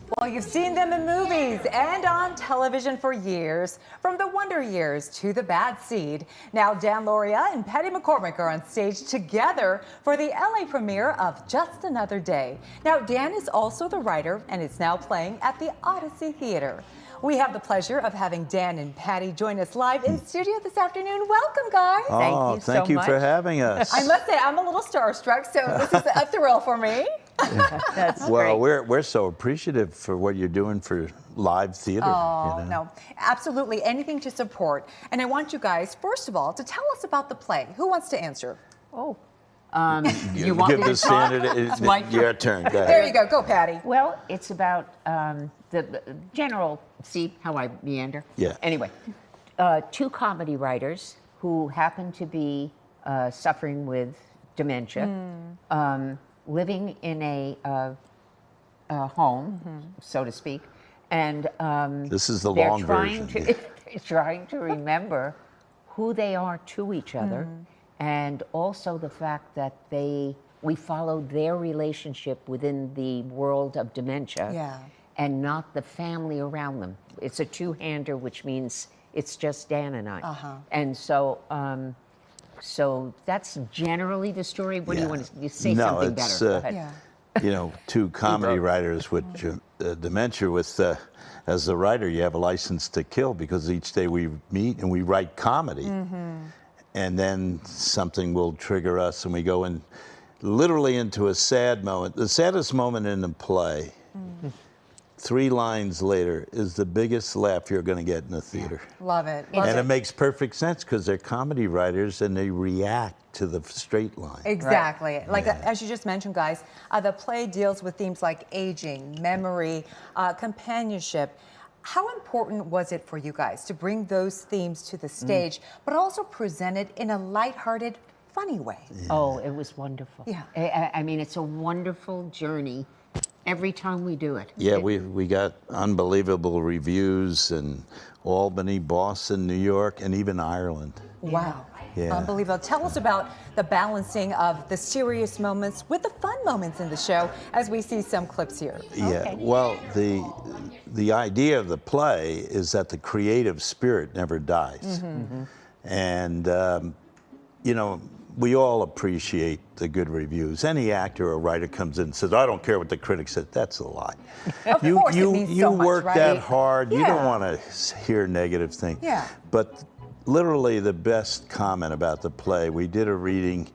Well, you've seen them in movies and on television for years, from the Wonder Years to The Bad Seed. Now Dan Lauria and Patty McCormack are on stage together for the LA premiere of Just Another Day. Now Dan is also the writer and is now playing at the Odyssey Theater. We have the pleasure of having Dan and Patty join us live in studio this afternoon. Welcome, guys. Oh, thank you for having us. I must say, I'm a little starstruck, so this is a thrill for me. That's well, great. We're so appreciative for what you're doing for live theater. Oh, no, absolutely. Anything to support. And I want you guys, first of all, to tell us about the play. Who wants to answer? Oh. You want give the standard. It's your turn. Go ahead. There you go. Go, Patty. Well, it's about the general. See how I meander? Yeah. Anyway, two comedy writers who happen to be suffering with dementia, living in a home, so to speak, and this is the long version. They're trying to remember who they are to each other. And also the fact that we follow their relationship within the world of dementia and not the family around them. It's a two-hander, which means it's just Dan and I. And so so that's generally the story. What do you want to say? Something better? Go ahead. You know, two comedy writers with dementia. With as the writer, you have a license to kill because each day we meet and we write comedy. And then something will trigger us and we go in literally into a sad moment. The saddest moment in the play, 3 lines later, is the biggest laugh you're going to get in the theater. Love it. And it makes perfect sense because they're comedy writers and they react to the straight line. Exactly. Like as you just mentioned, guys, the play deals with themes like aging, memory, companionship. How important was it for you guys to bring those themes to the stage, but also present it in a lighthearted, funny way? Oh, it was wonderful. Yeah. I mean, it's a wonderful journey every time we do it. Yeah, we got unbelievable reviews in Albany, Boston, New York, and even Ireland. Wow. Yeah. Unbelievable. Tell us about the balancing of the serious moments with the fun moments in the show as we see some clips here. Yeah, well, the idea of the play is that the creative spirit never dies. And, you know, we all appreciate the good reviews. Any actor or writer comes in and says, I don't care what the critics said. That's a lie. Of course it means so much, work right? that hard. You don't want to hear negative things. But literally the best comment about the play, we did a reading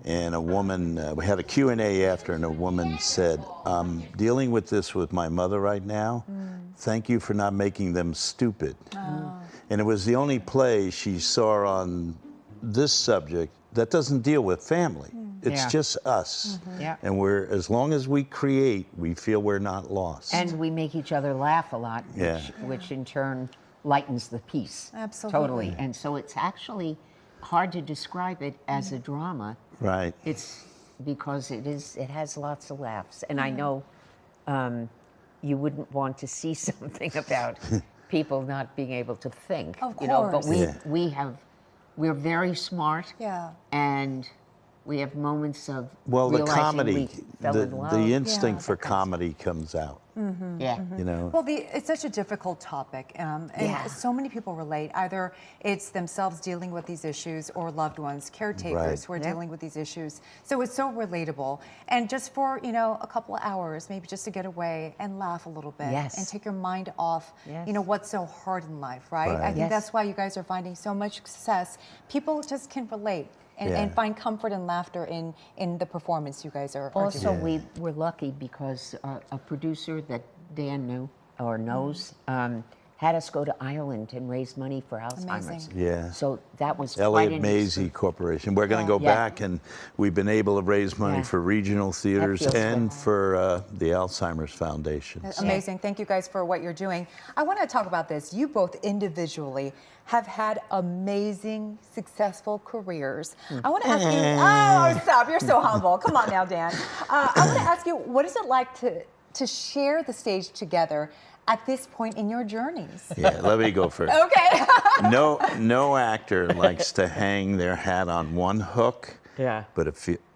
and a woman, we had a Q&A after, and a woman said, I'm dealing with this with my mother right now. Thank you for not making them stupid. And it was the only play she saw on this subject that doesn't deal with family. It's just us. And we're, as long as we create, we feel we're not lost. And we make each other laugh a lot, which in turn lightens the piece. Absolutely. Totally. And so it's actually hard to describe it as a drama. Right. It's because it has lots of laughs. And I know you wouldn't want to see something about people not being able to think. Of course. You know, but we're very smart. And we have moments of the comedy, we fell in love. the instinct for comedy comes out. You know. Well, it's such a difficult topic, and so many people relate. Either it's themselves dealing with these issues, or loved ones, caretakers who are dealing with these issues. So it's so relatable. And just for a couple of hours, maybe just to get away and laugh a little bit, and take your mind off, what's so hard in life, right? I think that's why you guys are finding so much success. People just can relate. And find comfort and laughter in the performance you guys are Also, doing. we were lucky because a producer that Dan knew or knows had us go to Ireland and raise money for Alzheimer's. So that was Elliott Maisy Corporation. We're going to go back, and we've been able to raise money for regional theaters and for the Alzheimer's Foundation. That's amazing. Thank you guys for what you're doing. I want to talk about this. You both individually have had amazing, successful careers. I want to ask you, oh, stop, you're so humble. Come on now, Dan. I want to ask you, what is it like to share the stage together at this point in your journeys? Yeah, let me go first. Okay. No actor likes to hang their hat on one hook. Yeah. But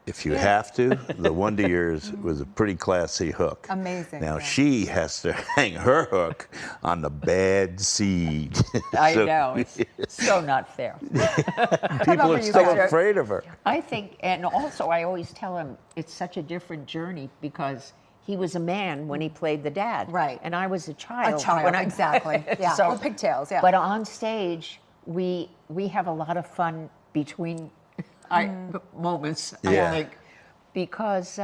if you have to, the one to yours was a pretty classy hook. Amazing. Now she has to hang her hook on the bad seed. I know, it's so not fair. People are still afraid of her. I think, and also I always tell him it's such a different journey because he was a man when he played the dad. Right. And I was a child. A child, exactly. Yeah, So, or pigtails, yeah. But on stage, we have a lot of fun between moments, Yeah. I think, because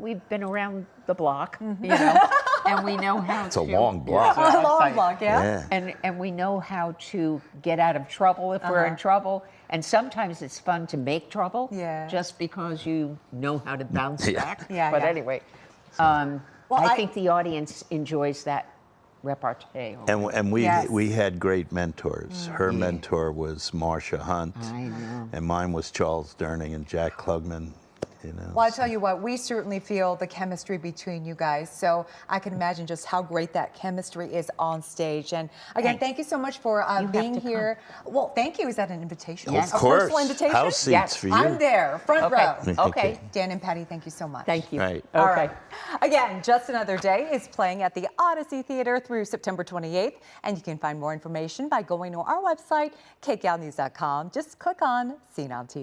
we've been around the block, you know, and we know how It's a long block. A long block, yeah. And we know how to get out of trouble if we're in trouble. And sometimes it's fun to make trouble, just because you know how to bounce back. But anyway, I think the audience enjoys that repartee. And we had great mentors. Her mentor was Marcia Hunt. I know. And mine was Charles Durning and Jack Klugman. You know, well, I tell you what, we certainly feel the chemistry between you guys. So I can imagine just how great that chemistry is on stage. And again, thank you so much for being here. Well, thank you. Is that an invitation? Yes. Of A course. personal invitation? House seats for you. I'm there, front row. Okay. Dan and Patty, thank you so much. Thank you. Right. All right. Again, Just Another Day is playing at the Odyssey Theater through September 28th. And you can find more information by going to our website, kgalnews.com. Just click on Seen on TV.